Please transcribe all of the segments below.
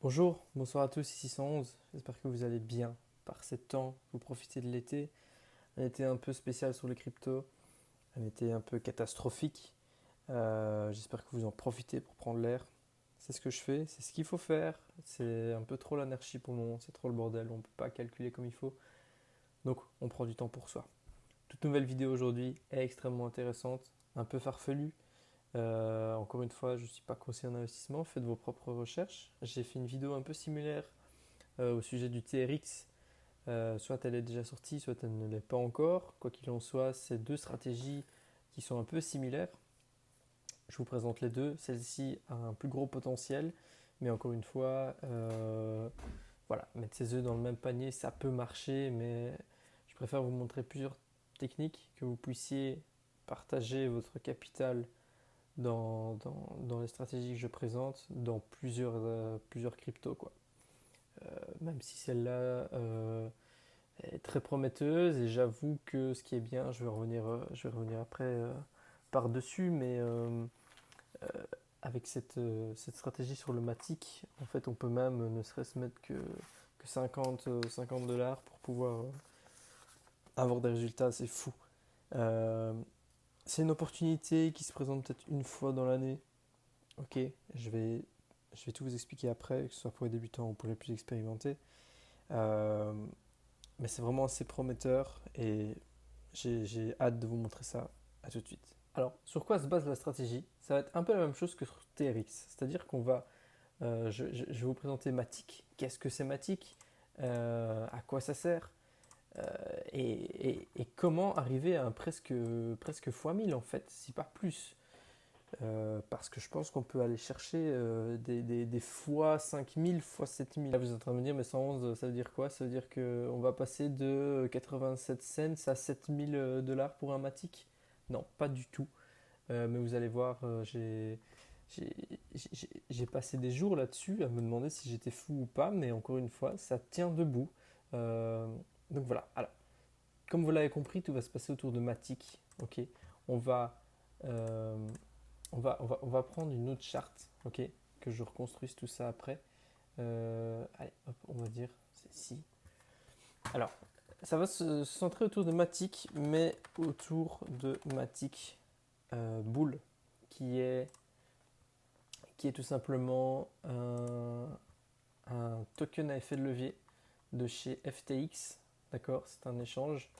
Bonjour, bonsoir à tous, ici 111. J'espère que vous allez bien par ces temps, vous profitez de l'été. Un été un peu spécial sur les cryptos, un été un peu catastrophique. J'espère que vous en profitez pour prendre l'air. C'est ce que je fais, c'est ce qu'il faut faire. C'est un peu trop l'anarchie pour le moment, c'est trop le bordel, on ne peut pas calculer comme il faut. Donc on prend du temps pour soi. Toute nouvelle vidéo aujourd'hui est extrêmement intéressante, un peu farfelue. Encore une fois, je ne suis pas conseiller en investissement, faites vos propres recherches. J'ai fait une vidéo un peu similaire au sujet du TRX. Soit elle est déjà sortie, soit elle ne l'est pas encore. Quoi qu'il en soit, c'est deux stratégies qui sont un peu similaires. Je vous présente les deux. Celle-ci a un plus gros potentiel, mais encore une fois, voilà, mettre ses œufs dans le même panier, ça peut marcher, mais je préfère vous montrer plusieurs techniques, que vous puissiez partager votre capital dans les stratégies que je présente, dans plusieurs cryptos, quoi. Même si celle-là est très prometteuse, et j'avoue que ce qui est bien, je vais revenir après par-dessus, mais avec cette stratégie sur le Matic, en fait, on peut même ne serait-ce mettre que 50 dollars pour pouvoir avoir des résultats assez fous. Euh, c'est une opportunité qui se présente peut-être une fois dans l'année. Ok, je vais, je vais tout vous expliquer après, que ce soit pour les débutants ou pour les plus expérimentés. Euh, mais c'est vraiment assez prometteur et j'ai hâte de vous montrer ça. À tout de suite. Alors, sur quoi se base la stratégie? Ça va être un peu la même chose que sur TRX. C'est-à-dire qu'on va, je vais vous présenter Matic. Qu'est-ce que c'est Matic? À quoi ça sert? Et comment arriver à un presque fois 1000 en fait, si pas plus. Parce que je pense qu'on peut aller chercher des fois 5000, fois 7000. Là, vous êtes en train de me dire, mais 111, ça veut dire quoi? Ça veut dire qu'on va passer de 87 cents à 7000 dollars pour un Matic? Non, pas du tout. Mais vous allez voir, j'ai- j'ai passé des jours là-dessus à me demander si j'étais fou ou pas, mais encore une fois, ça tient debout. Euh, donc voilà. Alors, comme vous l'avez compris, tout va se passer autour de Matic. Ok, on va, euh, on va prendre une autre charte, ok, que je reconstruise tout ça après. Allez, hop, on va dire celle-ci. Alors, ça va se centrer autour de Matic, mais autour de Matic Bull, qui est, qui est tout simplement un token à effet de levier de chez FTX. D'accord, c'est un échange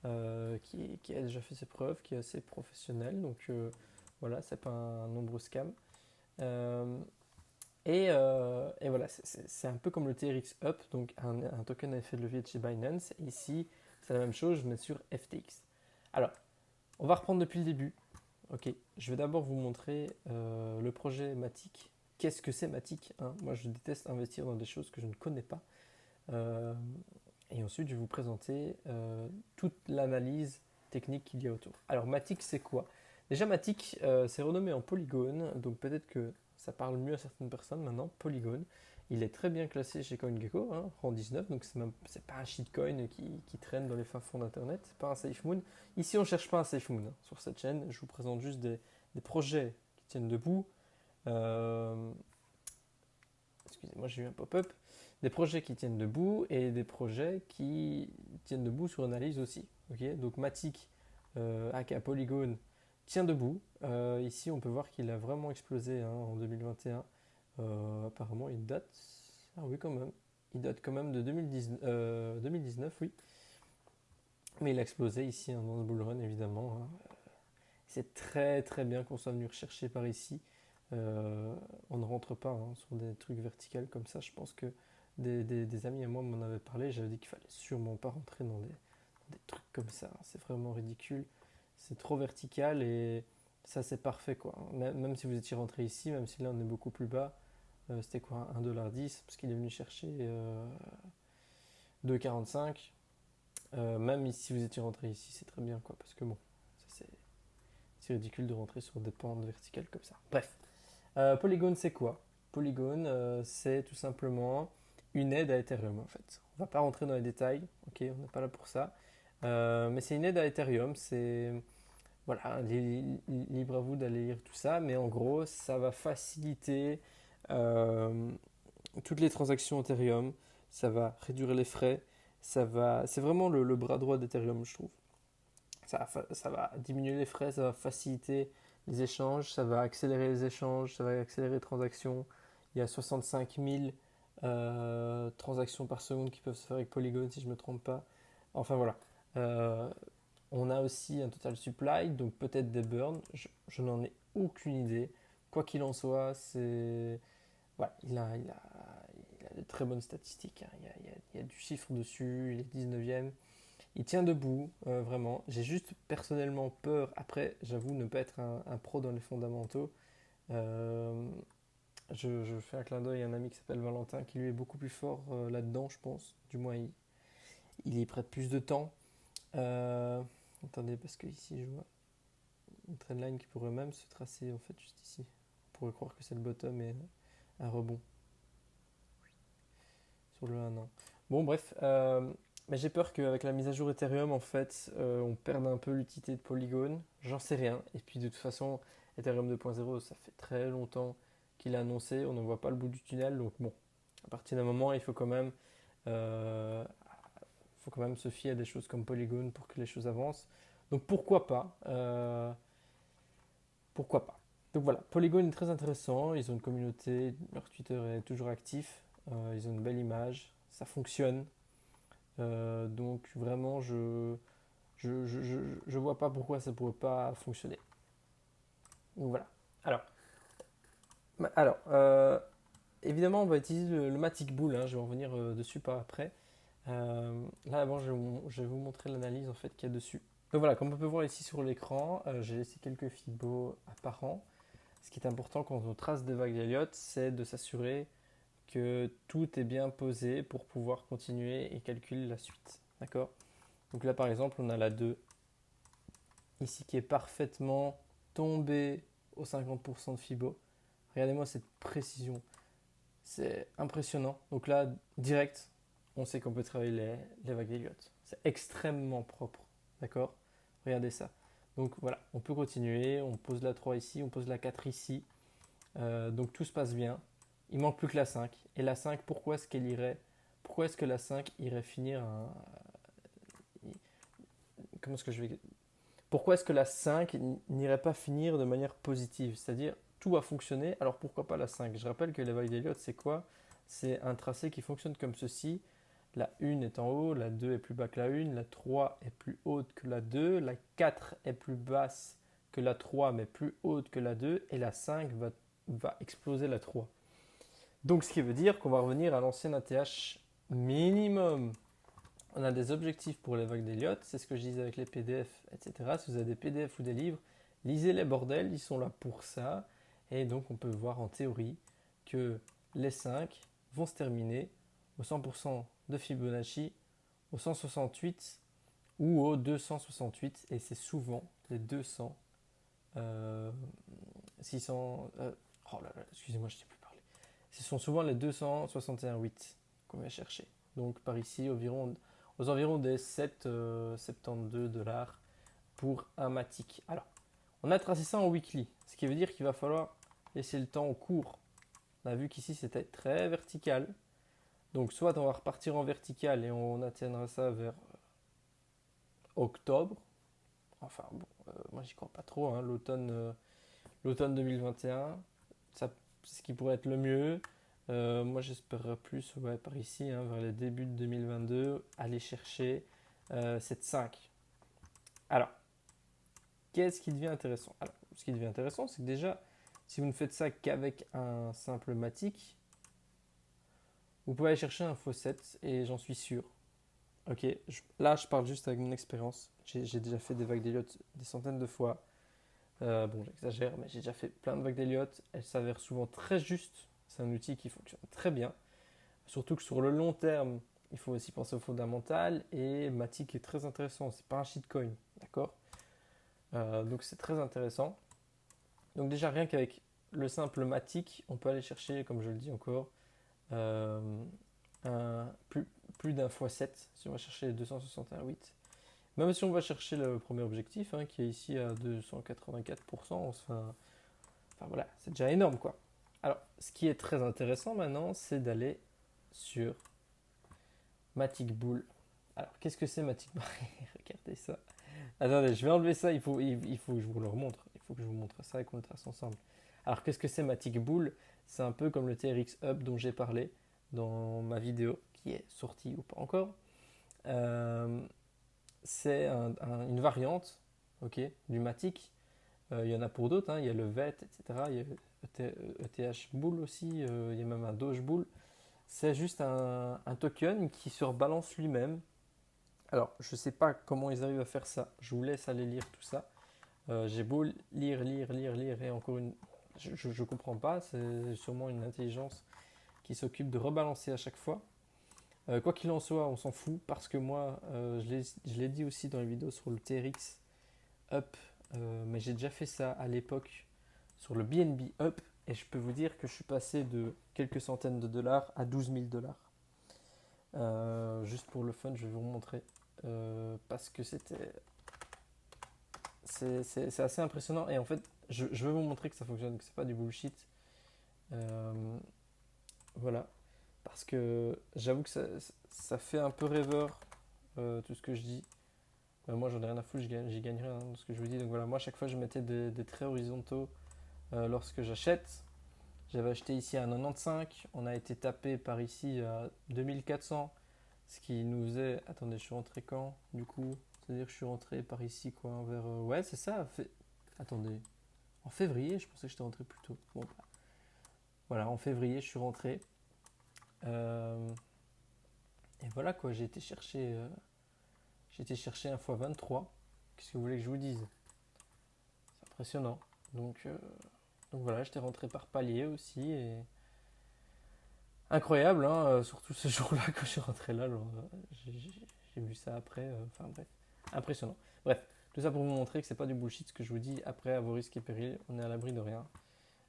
qui a déjà fait ses preuves, qui est assez professionnel. Donc voilà, c'est pas un nombreux scam. Euh, et voilà, c'est un peu comme le TRX Up, donc un token à effet de levier de chez Binance. Ici, c'est la même chose, mais sur FTX. Alors, on va reprendre depuis le début. Ok, je vais d'abord vous montrer le projet Matic. Qu'est-ce que c'est Matic, hein? Moi, je déteste investir dans des choses que je ne connais pas. Euh, et ensuite, je vais vous présenter toute l'analyse technique qu'il y a autour. Alors, Matic, c'est quoi? Déjà, Matic, c'est renommé en Polygon, donc peut-être que ça parle mieux à certaines personnes maintenant. Polygon, il est très bien classé chez CoinGecko, hein, rang 19, donc c'est pas un shitcoin qui traîne dans les fins fonds d'internet, c'est pas un safe moon. Ici, on ne cherche pas un safe moon, hein, sur cette chaîne. Je vous présente juste des projets qui tiennent debout. Euh, Excusez-moi, j'ai eu un pop-up. Des projets qui tiennent debout et des projets qui tiennent debout sur analyse aussi. Ok, donc Matic, aka Polygon, tient debout. Ici, on peut voir qu'il a vraiment explosé, hein, en 2021. Apparemment, il date. Ah oui, quand même. Il date quand même de 2019, oui. Mais il a explosé ici, hein, dans ce bull run, évidemment, hein. C'est très très bien qu'on soit venu rechercher par ici. On ne rentre pas, hein, sur des trucs verticaux comme ça. Je pense que des amis à moi m'en avaient parlé. J'avais dit qu'il fallait sûrement pas rentrer dans des trucs comme ça. C'est vraiment ridicule. C'est trop vertical et ça c'est parfait, quoi. Même si vous étiez rentré ici, même si là on est beaucoup plus bas, c'était quoi, 1,10$ parce qu'il est venu chercher 2,45$. Même si vous étiez rentré ici, c'est très bien, quoi, parce que bon, ça, c'est ridicule de rentrer sur des pentes verticales comme ça. Bref, Polygon, c'est quoi? Polygon, c'est tout simplement une aide à Ethereum, en fait. On va pas rentrer dans les détails, ok, on n'est pas là pour ça. Mais c'est une aide à Ethereum, c'est voilà, libre à vous d'aller lire tout ça, mais en gros, ça va faciliter euh, toutes les transactions Ethereum, ça va réduire les frais, c'est vraiment le bras droit d'Ethereum, je trouve. Ça va diminuer les frais, ça va faciliter les échanges, ça va accélérer les échanges, ça va accélérer les transactions. Il y a 65 000 transactions par seconde qui peuvent se faire avec Polygon, si je ne me trompe pas. Enfin voilà. Euh, on a aussi un total supply, donc peut-être des burns. Je n'en ai aucune idée. Quoi qu'il en soit, voilà, il a de très bonnes statistiques, hein. Il y a du chiffre dessus, il est 19e. Il tient debout, vraiment. J'ai juste personnellement peur. Après, j'avoue ne pas être un pro dans les fondamentaux. Euh, je fais un clin d'œil à un ami qui s'appelle Valentin, qui lui est beaucoup plus fort là-dedans, je pense. Du moins, il y prête plus de temps. Euh, Attendez, parce que ici, je vois une trendline qui pourrait même se tracer en fait juste ici. On pourrait croire que c'est le bottom et un rebond sur le 1 an. Bon, bref. Mais j'ai peur qu'avec la mise à jour Ethereum, en fait, on perde un peu l'utilité de Polygon. J'en sais rien. Et puis de toute façon, Ethereum 2.0, ça fait très longtemps qu'il a annoncé. On ne voit pas le bout du tunnel. Donc bon, à partir d'un moment, euh, faut quand même se fier à des choses comme Polygon pour que les choses avancent. Donc pourquoi pas Pourquoi pas. Donc voilà, Polygon est très intéressant. Ils ont une communauté, leur Twitter est toujours actif. Ils ont une belle image, ça fonctionne. Donc vraiment, je vois pas pourquoi ça pourrait pas fonctionner. Donc voilà. Alors, évidemment, on va utiliser le Matic Bull, hein, je vais en revenir dessus par après. Là, avant, je vais vous montrer l'analyse en fait qu'il y a dessus. Donc voilà, comme on peut voir ici sur l'écran, j'ai laissé quelques fibos apparents. Ce qui est important quand on trace des vagues d'Elliott, c'est de s'assurer que tout est bien posé pour pouvoir continuer et calculer la suite. D'accord? Donc là, par exemple, on a la 2 ici qui est parfaitement tombée aux 50% de Fibo. Regardez-moi cette précision. C'est impressionnant. Donc là, direct, on sait qu'on peut travailler les vagues d'Elliott. C'est extrêmement propre. D'accord? Regardez ça. Donc voilà, on peut continuer. On pose la 3 ici, on pose la 4 ici. Donc tout se passe bien. Il manque plus que la 5. Et la 5, pourquoi est-ce que la 5 irait finir comment est-ce que je vais pourquoi est-ce que la 5 n'irait pas finir de manière positive? C'est-à-dire, tout a fonctionné, alors pourquoi pas la 5? Je rappelle que les vagues d'Elliott, c'est quoi? C'est un tracé qui fonctionne comme ceci. La 1 est en haut, la 2 est plus bas que la 1, la 3 est plus haute que la 2, la 4 est plus basse que la 3 mais plus haute que la 2, et la 5 va exploser la 3. Donc ce qui veut dire qu'on va revenir à l'ancien ATH minimum. On a des objectifs pour les vagues d'Elliott, c'est ce que je disais avec les PDF, etc. Si vous avez des PDF ou des livres, lisez les bordels, ils sont là pour ça. Et donc on peut voir en théorie que les 5 vont se terminer au 100% de Fibonacci, au 168 ou au 268. Et c'est souvent les 200, 600... oh là là, excusez-moi, je ne sais plus parler. Ce sont souvent les 261,8 qu'on va chercher. Donc par ici, aux environs des 72 dollars pour un Matic. Alors, on a tracé ça en weekly, ce qui veut dire qu'il va falloir laisser le temps au cours. On a vu qu'ici c'était très vertical. Donc soit on va repartir en vertical et on atteindra ça vers octobre. Enfin bon, moi j'y crois pas trop, hein. L'automne 2021, ça, c'est ce qui pourrait être le mieux. Moi j'espérerais plus par ici, hein, vers les débuts de 2022, aller chercher cette 5. Alors, qu'est-ce qui devient intéressant? Alors, ce qui devient intéressant, c'est que déjà, si vous ne faites ça qu'avec un simple Matic, vous pouvez aller chercher un faucet et j'en suis sûr. Ok, là je parle juste avec mon expérience. J'ai déjà fait des vagues d'Elliott des centaines de fois. Bon, j'exagère, mais j'ai déjà fait plein de vagues d'Elliott. Elles s'avèrent souvent très justes. C'est un outil qui fonctionne très bien. Surtout que sur le long terme, il faut aussi penser au fondamental. Et Matic est très intéressant. C'est pas un shitcoin, d'accord? Donc c'est très intéressant. Donc déjà rien qu'avec le simple Matic, on peut aller chercher, comme je le dis encore, euh, plus d'un fois 7 si on va chercher les 261,8. Même si on va chercher le premier objectif, qui est ici à 284%, enfin voilà, c'est déjà énorme quoi. Alors, ce qui est très intéressant maintenant, c'est d'aller sur Matic Bull. Alors, qu'est-ce que c'est Matic Bull? Regardez ça. Attendez, je vais enlever ça, il faut que je vous le remontre. Il faut que je vous montre ça et qu'on le trace ensemble. Alors, qu'est-ce que c'est Matic Bull? C'est un peu comme le TRX Hub dont j'ai parlé dans ma vidéo, qui est sortie ou pas encore. C'est une variante, ok, du Matic. Il y en a pour d'autres, hein. Il y a le VET, etc. Il y a ETH Bull aussi, il y a même un Doge Bull. C'est juste un token qui se rebalance lui-même. Alors, je ne sais pas comment ils arrivent à faire ça. Je vous laisse aller lire tout ça. J'ai beau lire, et encore une... Je ne comprends pas. C'est sûrement une intelligence qui s'occupe de rebalancer à chaque fois. Quoi qu'il en soit, on s'en fout parce que moi, je l'ai dit aussi dans les vidéos sur le TRX Up, mais j'ai déjà fait ça à l'époque sur le BNB Up et je peux vous dire que je suis passé de quelques centaines de dollars à 12 000 dollars. Juste pour le fun, je vais vous montrer parce que c'est assez impressionnant et en fait, je vais vous montrer que ça fonctionne, que c'est pas du bullshit. Voilà, parce que j'avoue que ça fait un peu rêveur tout ce que je dis. Moi, j'en ai rien à foutre, j'y gagne rien dans ce que je vous dis. Donc voilà, moi, à chaque fois, je mettais des traits horizontaux lorsque j'achète. J'avais acheté ici à 95, on a été tapé par ici à 2400, ce qui nous faisait... Attendez, je suis rentré quand du coup? C'est-à-dire que je suis rentré par ici, quoi, vers... Ouais, c'est ça. Attendez, en février, je pensais que j'étais rentré plus tôt. Bon, bah, voilà, en février, je suis rentré. Et voilà, quoi, j'ai été chercher un x23. Qu'est-ce que vous voulez que je vous dise? C'est impressionnant. Donc voilà, j'étais rentré par palier aussi. Et... incroyable, hein, surtout ce jour-là, quand je suis rentré là. J'ai vu ça après. Enfin bref, impressionnant. Bref, tout ça pour vous montrer que c'est pas du bullshit ce que je vous dis. Après, à vos risques et périls, on est à l'abri de rien.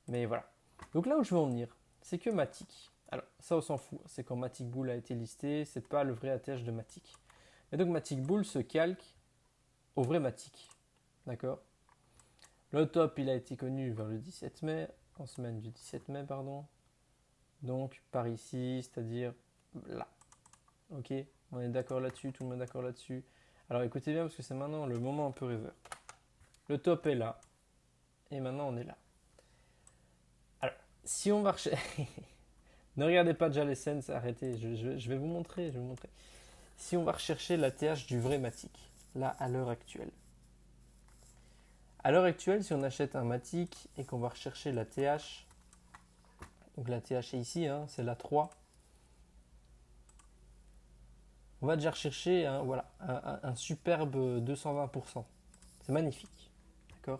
Mais voilà. Donc là où je veux en venir, c'est que Matic. Alors, ça on s'en fout. C'est quand Matic Bull a été listé, c'est pas le vrai ATH de Matic. Et donc Matic Bull se calque au vrai Matic. D'accord? Le top, il a été connu vers le 17 mai, en semaine du 17 mai, pardon. Donc par ici, c'est-à-dire là. Ok? On est d'accord là-dessus, tout le monde est d'accord là-dessus. Alors écoutez bien parce que c'est maintenant le moment un peu rêveur. Le top est là. Et maintenant on est là. Alors, si on marche... ne regardez pas déjà les scènes, arrêtez. Je vais vous montrer, Si on va rechercher la TH du vrai Matic, là à l'heure actuelle. À l'heure actuelle, si on achète un Matic et qu'on va rechercher la TH, donc la TH est ici, hein, c'est la 3, on va déjà rechercher un superbe 220%. C'est magnifique. D'accord?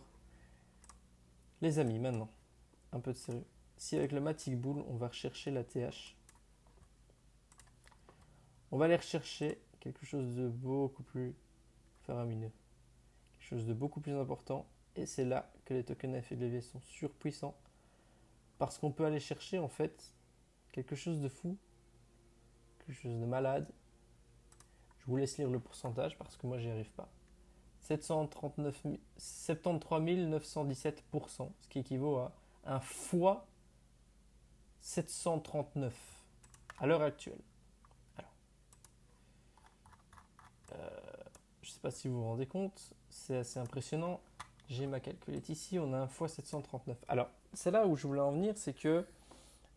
Les amis, maintenant, un peu de sérieux. Si avec le Matic Bull, on va rechercher la TH, on va aller rechercher quelque chose de beaucoup plus faramineux. Quelque chose de beaucoup plus important. Et c'est là que les tokens FLV sont surpuissants. Parce qu'on peut aller chercher en fait quelque chose de fou, quelque chose de malade. Je vous laisse lire le pourcentage parce que moi j'y arrive pas. 73 917%, ce qui équivaut à un fois 739 à l'heure actuelle. Alors, je ne sais pas si vous vous rendez compte, c'est assez impressionnant. J'ai ma calculette ici, on a un fois 739. Alors, c'est là où je voulais en venir, c'est que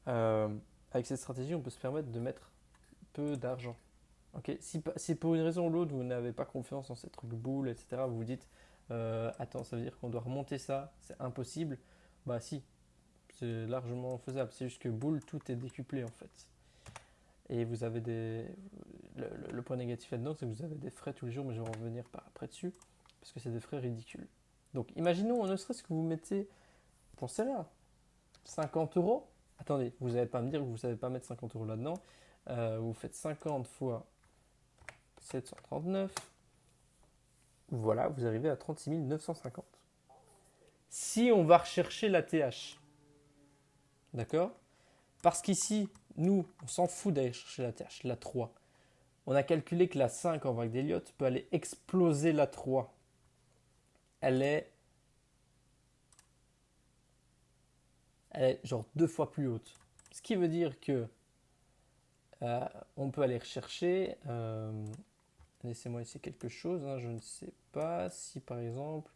avec cette stratégie, on peut se permettre de mettre peu d'argent. Okay. Si pour une raison ou l'autre, vous n'avez pas confiance en ces trucs boules, etc., vous vous dites attends, ça veut dire qu'on doit remonter ça, c'est impossible. Bah si, c'est largement faisable. C'est juste que boule, tout est décuplé en fait. Et vous avez le point négatif là-dedans, c'est que vous avez des frais tous les jours, mais je vais revenir par après dessus, parce que c'est des frais ridicules. Donc imaginons, ne serait-ce que vous mettez, pensez là, 50 euros. Attendez, vous n'allez pas me dire que vous ne savez pas mettre 50 euros là-dedans. Vous faites 50 fois 739. Voilà, vous arrivez à 36 950. Si on va rechercher la TH, d'accord? Parce qu'ici, nous, on s'en fout d'aller chercher la TH, la 3. On a calculé que la 5 en vague d'Elliott peut aller exploser la 3. Elle est elle est genre 2 fois plus haute. Ce qui veut dire que euh, on peut aller rechercher. Laissez-moi essayer quelque chose, hein. Je ne sais pas si par exemple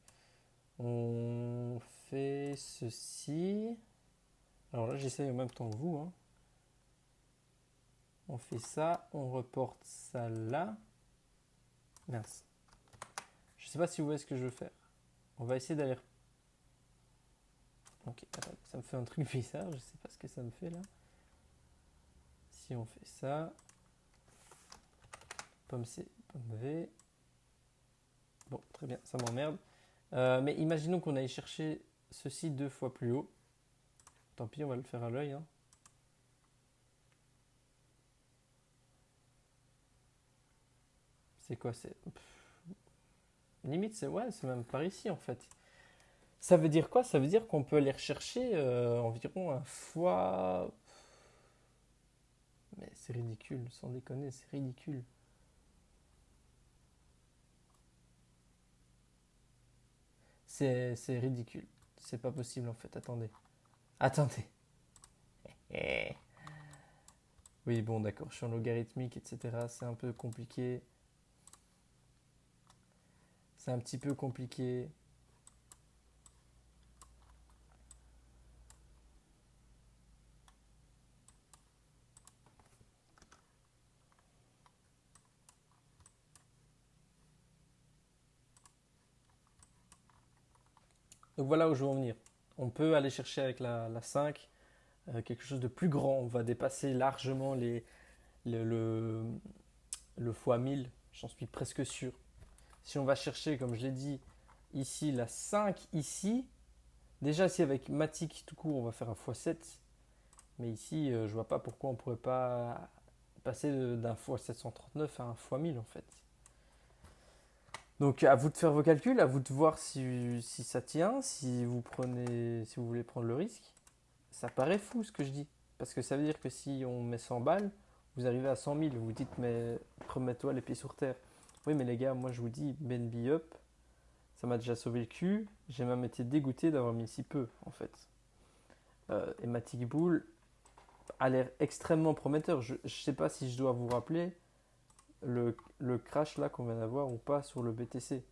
on fait ceci. Alors là, j'essaye en même temps que vous, hein. On fait ça, on reporte ça là. Mince. Je ne sais pas si vous voyez ce que je veux faire. On va essayer d'aller. Ok, attends, ça me fait un truc bizarre, je ne sais pas ce que ça me fait là. Si on fait ça, pomme C, pomme V. Bon, très bien, ça m'emmerde. Mais imaginons qu'on aille chercher ceci 2 fois plus haut. Tant pis, on va le faire à l'œil, hein. C'est quoi? C'est limite, c'est ouais, c'est même par ici en fait. Ça veut dire quoi? Ça veut dire qu'on peut aller rechercher environ un fois. Mais c'est ridicule, sans déconner, c'est ridicule. C'est ridicule. C'est pas possible en fait. Attendez. Attendez. Eh. Oui, bon, d'accord, je suis en logarithmique, etc. C'est un peu compliqué. C'est un petit peu compliqué. Donc voilà où je veux en venir. On peut aller chercher avec la 5 quelque chose de plus grand. On va dépasser largement le, le fois 1000. J'en suis presque sûr. Si on va chercher, comme je l'ai dit, ici la 5 ici, déjà si avec Matic tout court on va faire un x7, mais ici je vois pas pourquoi on pourrait pas passer d'un x739 à un x1000 en fait. Donc à vous de faire vos calculs, à vous de voir si ça tient, si vous voulez prendre le risque. Ça paraît fou ce que je dis, parce que ça veut dire que si on met 100 balles, vous arrivez à 100 000, vous vous dites mais remets-toi les pieds sur terre. Oui mais les gars, moi je vous dis BNB up, ça m'a déjà sauvé le cul, j'ai même été dégoûté d'avoir mis si peu en fait. Et Matic Bull a l'air extrêmement prometteur. Je ne sais pas si je dois vous rappeler le crash là qu'on vient d'avoir ou pas sur le BTC.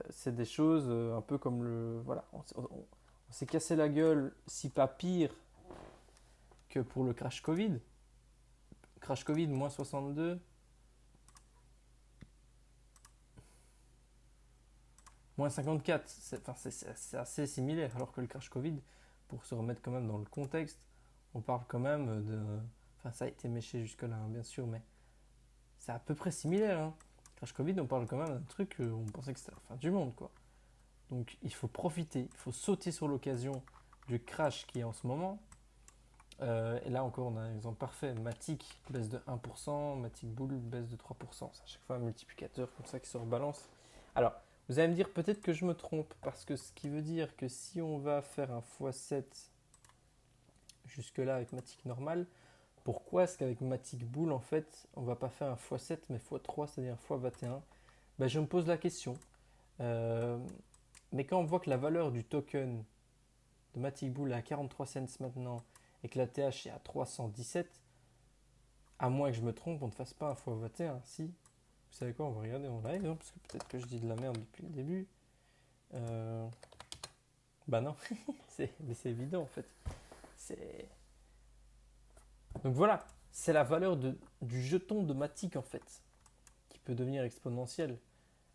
C'est des choses un peu comme le. Voilà, on s'est cassé la gueule, si pas pire que pour le crash Covid. Crash Covid, moins 62, moins 54. C'est assez similaire, alors que le crash Covid, pour se remettre quand même dans le contexte, on parle quand même de. Enfin, ça a été méché jusque-là, hein, bien sûr, mais c'est à peu près similaire, hein. Crash Covid, on parle quand même d'un truc, on pensait que c'était la fin du monde, quoi. Donc il faut profiter, il faut sauter sur l'occasion du crash qui est en ce moment. Et là encore, on a un exemple parfait. Matic baisse de 1%, Matic Bull baisse de 3%. C'est à chaque fois un multiplicateur comme ça qui se rebalance. Alors, vous allez me dire peut-être que je me trompe, parce que ce qui veut dire que si on va faire un x7 jusque-là avec Matic normal, pourquoi est-ce qu'avec Matic Bull, en fait, on va pas faire un x7 mais x3, c'est-à-dire x21? Ben, je me pose la question. Euh, mais quand on voit que la valeur du token de Matic Bull est à 43 cents maintenant et que la TH est à 317, à moins que je me trompe, on ne fasse pas un x21. Si, vous savez quoi, on va regarder en live, hein, parce que peut-être que je dis de la merde depuis le début. Bah non, mais c'est évident en fait. C'est... Donc voilà, c'est la valeur du jeton de Matic en fait, qui peut devenir exponentielle.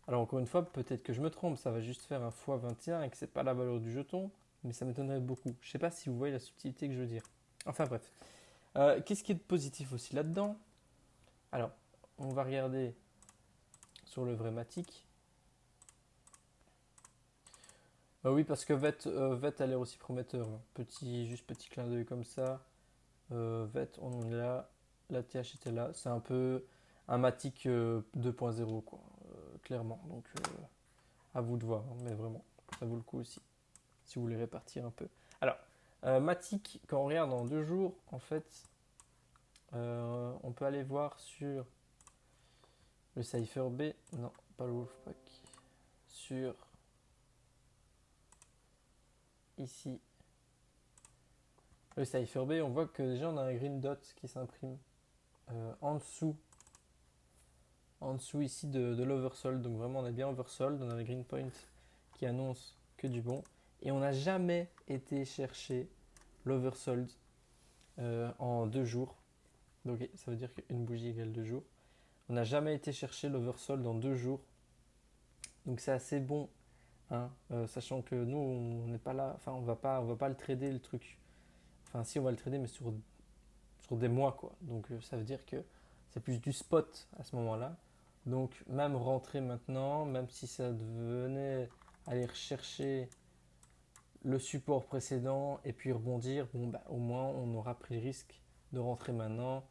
Alors encore une fois, peut-être que je me trompe, ça va juste faire un x21 et que c'est pas la valeur du jeton, mais ça m'étonnerait beaucoup. Je sais pas si vous voyez la subtilité que je veux dire. Enfin bref. Qu'est-ce qui est de positif aussi là-dedans? Alors, on va regarder sur le vrai Matic. Oui, parce que VET a l'air aussi prometteur, hein. Juste petit clin d'œil comme ça. VET, on est là. La TH était là. C'est un peu un Matic 2.0, quoi, clairement. Donc, à vous de voir, hein, mais vraiment, ça vaut le coup aussi, si vous voulez répartir un peu. Alors, Matic, quand on regarde en 2 jours, en fait, on peut aller voir sur le Cypher B, non, pas le Wolfpack, sur ici Le Cypher B, on voit que déjà on a un green dot qui s'imprime en dessous ici de l'oversold. Donc vraiment on est bien oversold, on a le green point qui annonce que du bon. Et on n'a jamais été chercher l'oversold en 2 jours. Donc ça veut dire qu'une bougie égale 2 jours. On n'a jamais été chercher l'oversold en 2 jours. Donc c'est assez bon, hein, sachant que nous on n'est pas là, enfin on va pas le trader le truc. Enfin si on va le trader mais sur des mois quoi. Donc ça veut dire que c'est plus du spot à ce moment-là. Donc même rentrer maintenant, même si ça venait aller rechercher le support précédent et puis rebondir, bon bah au moins on aura pris le risque de rentrer maintenant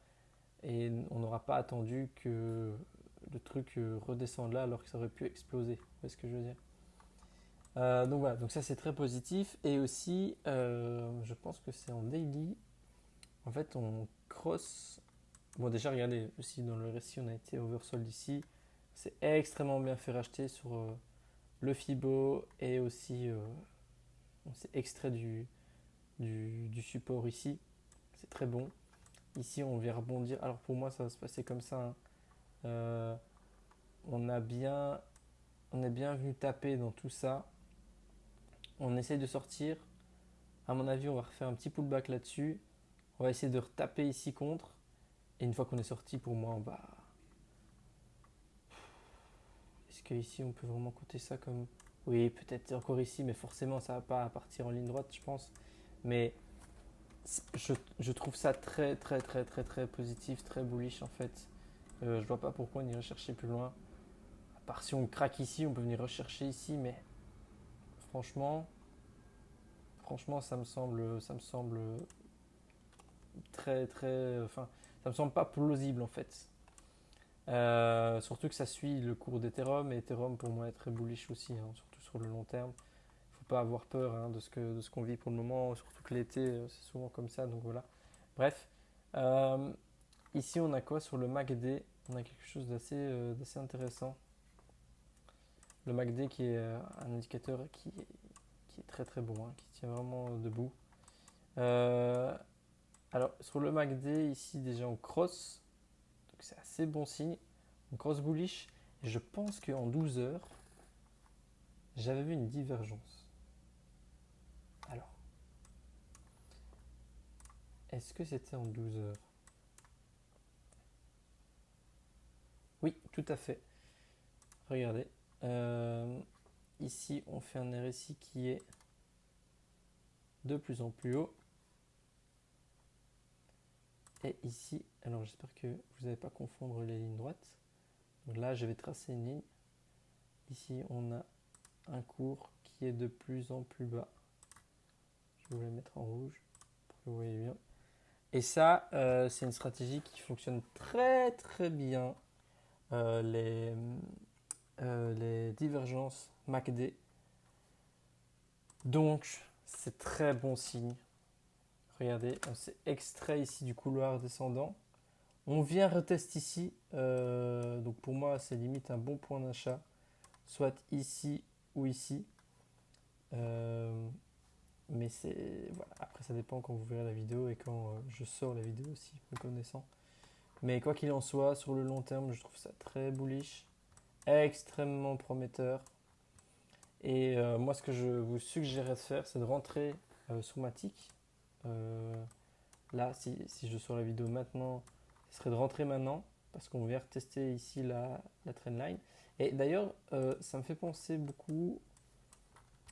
et on n'aura pas attendu que le truc redescende là alors que ça aurait pu exploser. Vous voyez ce que je veux dire? Donc voilà, donc ça c'est très positif et aussi je pense que c'est en daily. En fait on cross. Bon déjà regardez aussi dans le récit on a été oversold ici. C'est extrêmement bien fait racheter sur le Fibo et aussi on s'est extrait du support ici. C'est très bon. Ici on vient rebondir. Alors pour moi ça va se passer comme ça, hein. Euh, on est bien venu taper dans tout ça. On essaye de sortir. À mon avis on va refaire un petit pullback là-dessus. On va essayer de retaper ici contre. Et une fois qu'on est sorti, pour moi, on va. Est-ce qu'ici, on peut vraiment compter ça comme. Oui, peut-être encore ici, mais forcément, ça ne va pas partir en ligne droite, je pense. Mais je trouve ça très, très, très, très, très positif, très bullish en fait. Je vois pas pourquoi on irait chercher plus loin. À part si on craque ici, on peut venir rechercher ici, mais franchement, ça me semble très, très. Enfin, ça me semble pas plausible en fait. Surtout que ça suit le cours d'Ethereum et Ethereum pour moi est très bullish aussi, hein, surtout sur le long terme. Il ne faut pas avoir peur, hein, de ce qu'on vit pour le moment, surtout que l'été c'est souvent comme ça, donc voilà. Bref, euh, ici on a quoi sur le MACD? On a quelque chose d'assez intéressant. Le MACD qui est un indicateur qui est très très bon, hein, qui tient vraiment debout. Euh, alors sur le MACD ici déjà on cross, donc c'est assez bon signe. On cross bullish. Et je pense qu'en 12 heures, j'avais vu une divergence. Alors, est-ce que c'était en 12 heures? Oui, tout à fait. Regardez. Ici, on fait un RSI qui est de plus en plus haut. Et ici, alors j'espère que vous n'allez pas confondre les lignes droites. Donc là, je vais tracer une ligne. Ici, on a un cours qui est de plus en plus bas. Je vais le mettre en rouge pour que vous voyez bien. Et ça, c'est une stratégie qui fonctionne très très bien. Euh, les, les divergences MACD. Donc, c'est très bon signe. Regardez, on s'est extrait ici du couloir descendant. On vient retester ici. Donc pour moi, c'est limite un bon point d'achat. Soit ici ou ici. Mais c'est. Voilà. Après, ça dépend quand vous verrez la vidéo et quand je sors la vidéo aussi, me connaissant. Mais quoi qu'il en soit, sur le long terme, je trouve ça très bullish. Extrêmement prometteur. Et moi, ce que je vous suggérerais de faire, c'est de rentrer sur ma tick. Là, si je sors la vidéo maintenant, ce serait de rentrer maintenant, parce qu'on vient tester ici la trendline. Et d'ailleurs, ça me fait penser beaucoup,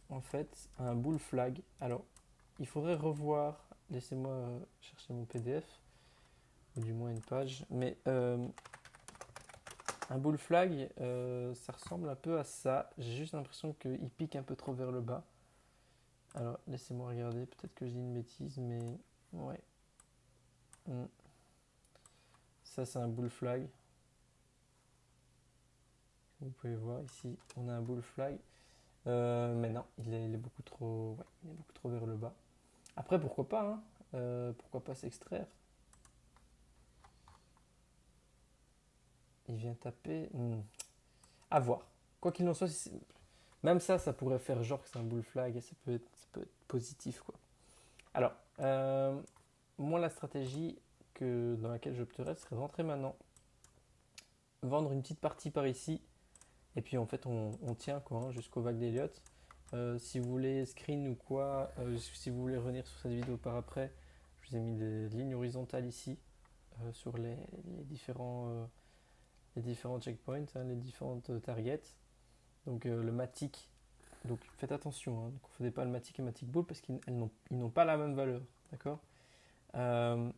en fait, à un bull flag. Alors, il faudrait revoir, laissez-moi chercher mon PDF, ou du moins une page, mais un bull flag, ça ressemble un peu à ça. J'ai juste l'impression qu'il pique un peu trop vers le bas. Alors, laissez-moi regarder. Peut-être que je dis une bêtise, mais ouais. Ça, c'est un bull flag. Vous pouvez voir ici, on a un bull flag. Mais non, il est beaucoup trop, ouais, il est beaucoup trop vers le bas. Après, pourquoi pas, hein, pourquoi pas s'extraire? Il vient taper. À voir. Quoi qu'il en soit, même ça pourrait faire genre que c'est un bull flag et ça peut être positif, quoi. Alors, Euh, Moi, la stratégie dans laquelle j'opterais serait de rentrer maintenant, vendre une petite partie par ici, et puis en fait, on tient quoi, hein, jusqu'au vague d'Elliott. Si vous voulez screen ou quoi, si vous voulez revenir sur cette vidéo par après, je vous ai mis des lignes horizontales ici sur les différents checkpoints, hein, les différentes targets. Donc le Matic, donc faites attention, hein, ne confondez pas le Matic et Matic Ball parce qu'ils n'ont pas la même valeur, d'accord. Euh,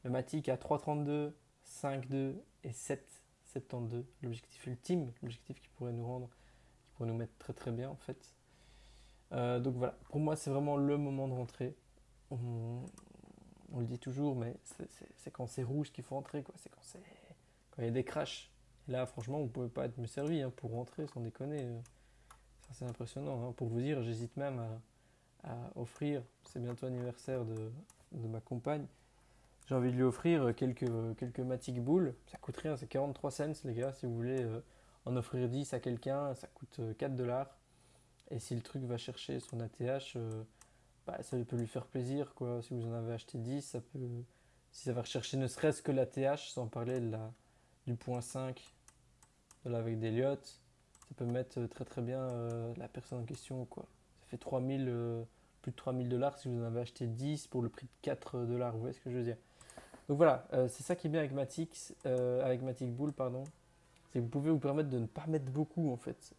le Matic a 3,32, 5,2 et 7,72. L'objectif ultime, l'objectif qui pourrait nous rendre, qui pourrait nous mettre très très bien en fait. Donc voilà, pour moi c'est vraiment le moment de rentrer. On le dit toujours, mais c'est quand c'est rouge qu'il faut rentrer, quoi. C'est quand il y a des crashs. Et là, franchement, vous ne pouvez pas être mieux servi, hein, pour rentrer, sans déconner. C'est impressionnant, hein. Pour vous dire, j'hésite même à offrir, c'est bientôt l'anniversaire de ma compagne, j'ai envie de lui offrir quelques Matic Bull. Ça coûte rien, c'est 43 cents, les gars. Si vous voulez en offrir 10 à quelqu'un, ça coûte 4 dollars. Et si le truc va chercher son ATH, bah, ça peut lui faire plaisir, quoi. Si vous en avez acheté 10, si ça va rechercher ne serait-ce que l'ATH, sans parler du point 5 de la avec d'Eliott, ça peut mettre très très bien la personne en question, quoi. Ça fait 3000, plus de 3000 dollars si vous en avez acheté 10 pour le prix de 4 dollars. Vous voyez ce que je veux dire? Donc voilà, c'est ça qui est bien avec Matic Bull, pardon. C'est que vous pouvez vous permettre de ne pas mettre beaucoup en fait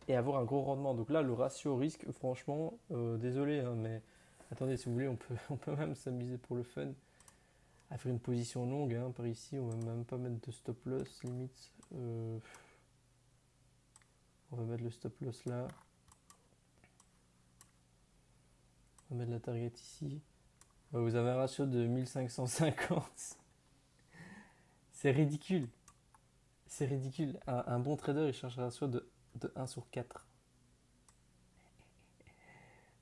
et avoir un gros rendement. Donc là, le ratio risque, franchement, désolé, hein, mais attendez, si vous voulez, on peut même s'amuser pour le fun à faire une position longue, hein, par ici. On va même pas mettre de stop loss limite. On va mettre le stop loss là. On va mettre la target ici. Vous avez un ratio de 1550. C'est ridicule. C'est ridicule. Un bon trader, il change un ratio de 1 sur 4.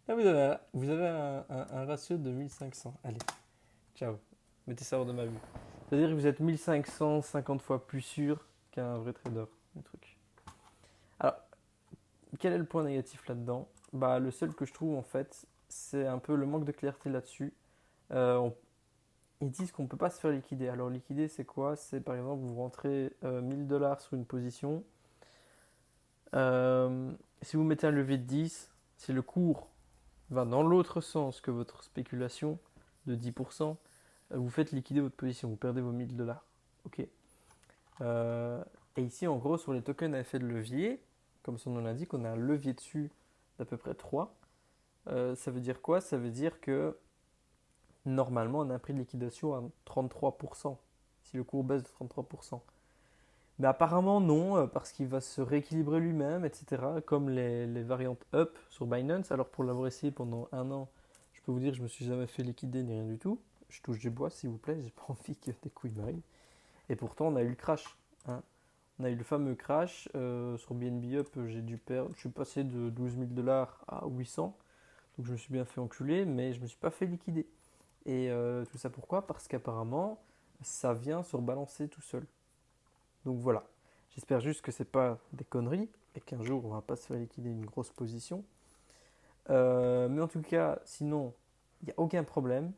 Là, vous avez un ratio de 1500. Allez, ciao. Mettez ça hors de ma vue. C'est-à-dire que vous êtes 1550 fois plus sûr qu'un vrai trader. Le truc. Alors, quel est le point négatif là-dedans? Bah, le seul que je trouve, en fait, c'est un peu le manque de clarté là-dessus. Ils disent qu'on ne peut pas se faire liquider. Alors, liquider, c'est quoi? C'est par exemple, vous rentrez 1000 dollars sur une position. Si vous mettez un levier de 10, si le cours va dans l'autre sens que votre spéculation de 10%, vous faites liquider votre position, vous perdez vos 1000 dollars. Ok. Et ici, en gros, sur les tokens à effet de levier, comme son nom l'indique, on a un levier dessus d'à peu près 3. Ça veut dire quoi? Ça veut dire que normalement, on a un prix de liquidation à 33%, si le cours baisse de 33%. Mais apparemment non, parce qu'il va se rééquilibrer lui-même, etc. Comme les variantes up sur Binance. Alors pour l'avoir essayé pendant un an, je peux vous dire que je me suis jamais fait liquider ni rien du tout. Je touche du bois s'il vous plaît, j'ai pas envie que des couilles m'arrivent. Et pourtant on a eu le crash, hein. On a eu le fameux crash sur BNB Up, j'ai dû perdre, je suis passé de 12 000 dollars à 800. Donc je me suis bien fait enculer, mais je me suis pas fait liquider. Et tout ça pourquoi? Parce qu'apparemment ça vient se rebalancer tout seul. Donc voilà, j'espère juste que c'est pas des conneries et qu'un jour on va pas se faire liquider une grosse position. Mais en tout cas, sinon, il n'y a aucun problème.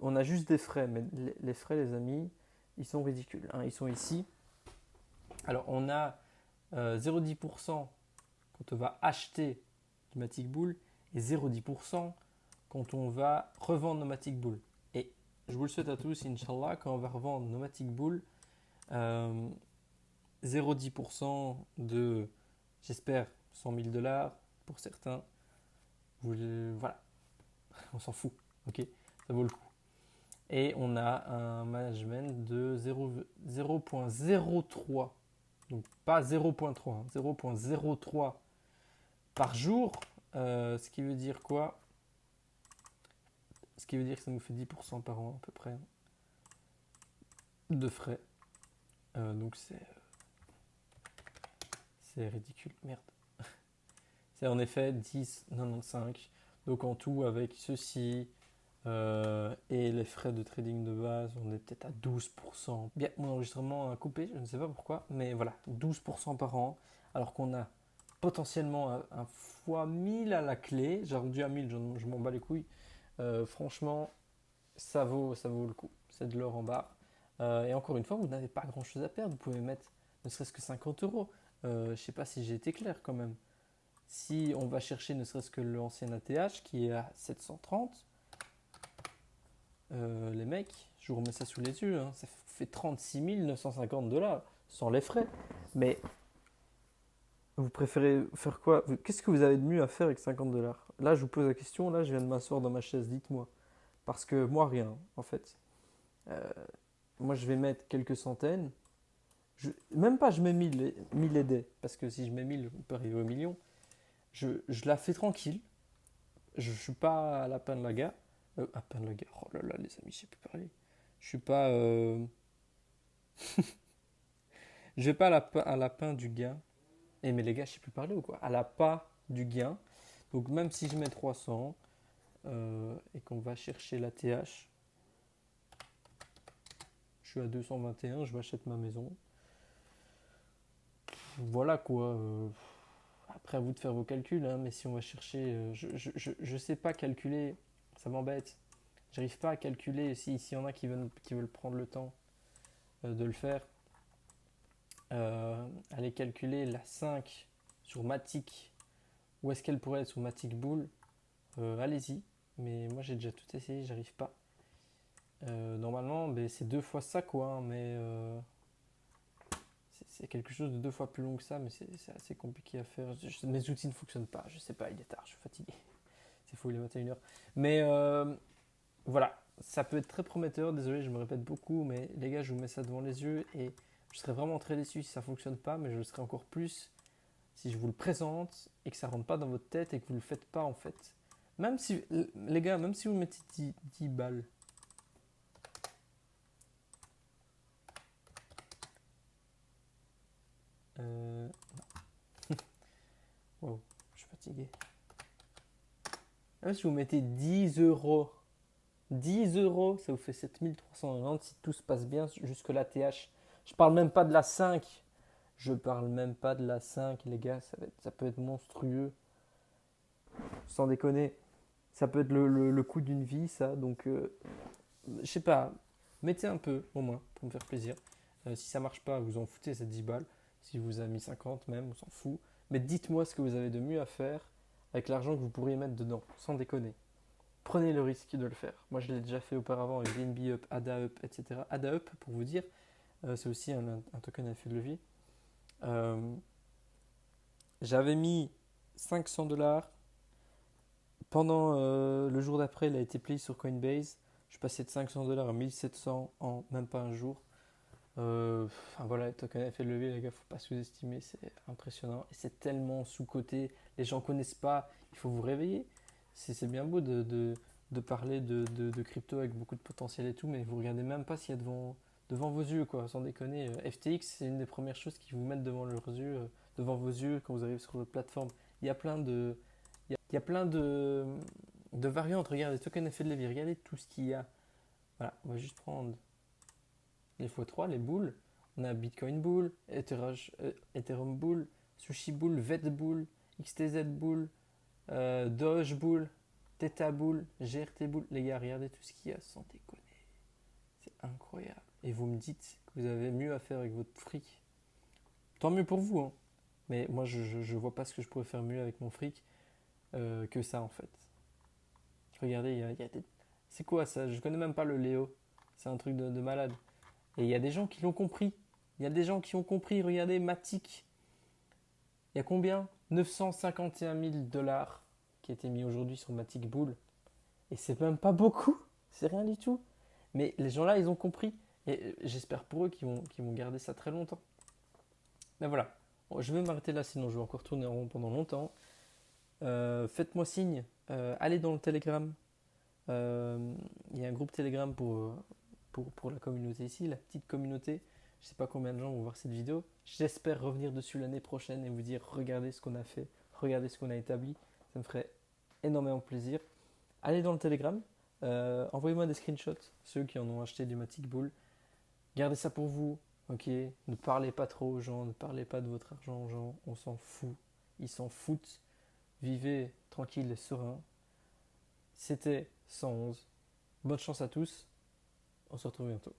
On a juste des frais, mais les frais, les amis, ils sont ridicules, hein. Ils sont ici. Alors on a 0,10% quand on va acheter du Matic Bull et 0,10% quand on va revendre nos Matic Bull. Et je vous le souhaite à tous, Inch'Allah, quand on va revendre nos Matic Bull, 0,10% de, j'espère, 100 000 dollars pour certains. Voilà, on s'en fout, ok, ça vaut le coup. Et on a un management de 0,03, donc pas 0,3, hein, 0,03 par jour, ce qui veut dire quoi? Ce qui veut dire que ça nous fait 10% par an à peu près de frais. Donc c'est ridicule, merde. C'est en effet 10,95. Donc en tout, avec ceci et les frais de trading de base, on est peut-être à 12%. Bien, mon enregistrement a coupé, je ne sais pas pourquoi, mais voilà, 12% par an, alors qu'on a potentiellement un fois 1000 à la clé. J'ai rendu à 1000, je m'en bats les couilles. Franchement, ça vaut le coup. C'est de l'or en barre. Et encore une fois, vous n'avez pas grand-chose à perdre. Vous pouvez mettre ne serait-ce que 50 euros. Je ne sais pas si j'ai été clair quand même. Si on va chercher ne serait-ce que l'ancien ATH qui est à 730, les mecs, je vous remets ça sous les yeux, hein, ça fait 36 950 $ sans les frais. Mais vous préférez faire quoi? Qu'est-ce que vous avez de mieux à faire avec 50 $? Là, je vous pose la question, là, je viens de m'asseoir dans ma chaise, dites-moi. Parce que moi, rien, en fait. Euh, Moi, je vais mettre quelques centaines. Même pas, je mets 1000 aidés. Parce que si je mets 1000, on peut arriver au million. Je la fais tranquille. Je ne suis pas à la peine de la gare. À peine de la gare. Oh là là, les amis, je sais plus parler. Je suis pas. Je vais pas à la peine du gain. Eh, mais les gars, je sais plus parler ou quoi? À la pas du gain. Donc, même si je mets 300 et qu'on va chercher la TH, je suis à 221, je m'achète ma maison. Voilà quoi. Après, à vous de faire vos calculs, hein, mais si on va chercher. Je sais pas calculer, ça m'embête. J'arrive pas à calculer s'il y en a qui veulent prendre le temps de le faire. Aller calculer la 5 sur Matic, où est-ce qu'elle pourrait être sur Matic Bull, allez-y. Mais moi j'ai déjà tout essayé, j'arrive pas. Normalement, ben, c'est deux fois ça quoi, hein, mais c'est quelque chose de deux fois plus long que ça, mais c'est assez compliqué à faire. Mes outils ne fonctionnent pas, je sais pas, il est tard, je suis fatigué. C'est fou, il est 21h. Mais voilà, ça peut être très prometteur, désolé, je me répète beaucoup, mais les gars, je vous mets ça devant les yeux et je serais vraiment très déçu si ça ne fonctionne pas, mais je le serais encore plus si je vous le présente et que ça ne rentre pas dans votre tête et que vous ne le faites pas en fait. Même si, les gars, même si vous mettez 10 balles, non. Wow, je suis fatigué. Même si vous mettez 10 euros, 10 euros, ça vous fait 7390 si tout se passe bien jusque la TH. Je parle même pas de la 5. Je parle même pas de la 5, les gars. Ça peut être monstrueux. Sans déconner. Ça peut être le coup d'une vie, ça. Donc, je sais pas. Mettez un peu, au moins, pour me faire plaisir. Si ça marche pas, vous en foutez, c'est 10 balles. Si vous avez mis 50 même, on s'en fout. Mais dites-moi ce que vous avez de mieux à faire avec l'argent que vous pourriez mettre dedans. Sans déconner. Prenez le risque de le faire. Moi, je l'ai déjà fait auparavant avec BNB Up, ADA Up, etc. ADA Up, pour vous dire, c'est aussi un token à effet de levier. J'avais mis 500 $. Pendant le jour d'après, il a été payé sur Coinbase. Je suis passé de 500 $ à 1700 en même pas un jour. Enfin voilà, les tokens à effet de levier, les gars, faut pas sous-estimer, c'est impressionnant. Et c'est tellement sous-coté, les gens connaissent pas, il faut vous réveiller. C'est bien beau de parler de crypto avec beaucoup de potentiel et tout, mais vous regardez même pas s'il y a devant vos yeux, quoi, sans déconner. FTX, c'est une des premières choses qui vous mettent devant vos yeux quand vous arrivez sur votre plateforme. Il y a plein il y a plein de variantes. Regardez, token effet de levier, regardez tout ce qu'il y a. Voilà, on va juste prendre les x3, les boules. On a Bitcoin Bull, Ethereum Bull, Sushi Bull, VET Bull, XTZ Bull, Doge Bull, Theta Bull, GRT Bull. Les gars, regardez tout ce qu'il y a sans déconner. C'est incroyable. Et vous me dites que vous avez mieux à faire avec votre fric. Tant mieux pour vous, hein. Mais moi, je vois pas ce que je pourrais faire mieux avec mon fric que ça, en fait. Regardez, il y a des... C'est quoi ça? Je connais même pas le Léo. C'est un truc de malade. Et il y a des gens qui l'ont compris. Il y a des gens qui ont compris. Regardez, Matic. Il y a combien? 951 000 $ qui a été mis aujourd'hui sur Matic Bull. Et c'est même pas beaucoup. C'est rien du tout. Mais les gens-là, ils ont compris. Et j'espère pour eux qu'ils vont garder ça très longtemps. Mais voilà. Bon, je vais m'arrêter là, sinon je vais encore tourner en rond pendant longtemps. Faites-moi signe. Allez dans le Telegram. Il y a un groupe Telegram pour la communauté ici, la petite communauté. Je ne sais pas combien de gens vont voir cette vidéo. J'espère revenir dessus l'année prochaine et vous dire regardez ce qu'on a fait, regardez ce qu'on a établi. Ça me ferait énormément plaisir. Allez dans le Telegram, envoyez-moi des screenshots, ceux qui en ont acheté du Matic Bull. Gardez ça pour vous, ok? Ne parlez pas trop aux gens, ne parlez pas de votre argent aux gens, on s'en fout. Ils s'en foutent. Vivez tranquille et serein. C'était 111. Bonne chance à tous. On se retrouve bientôt.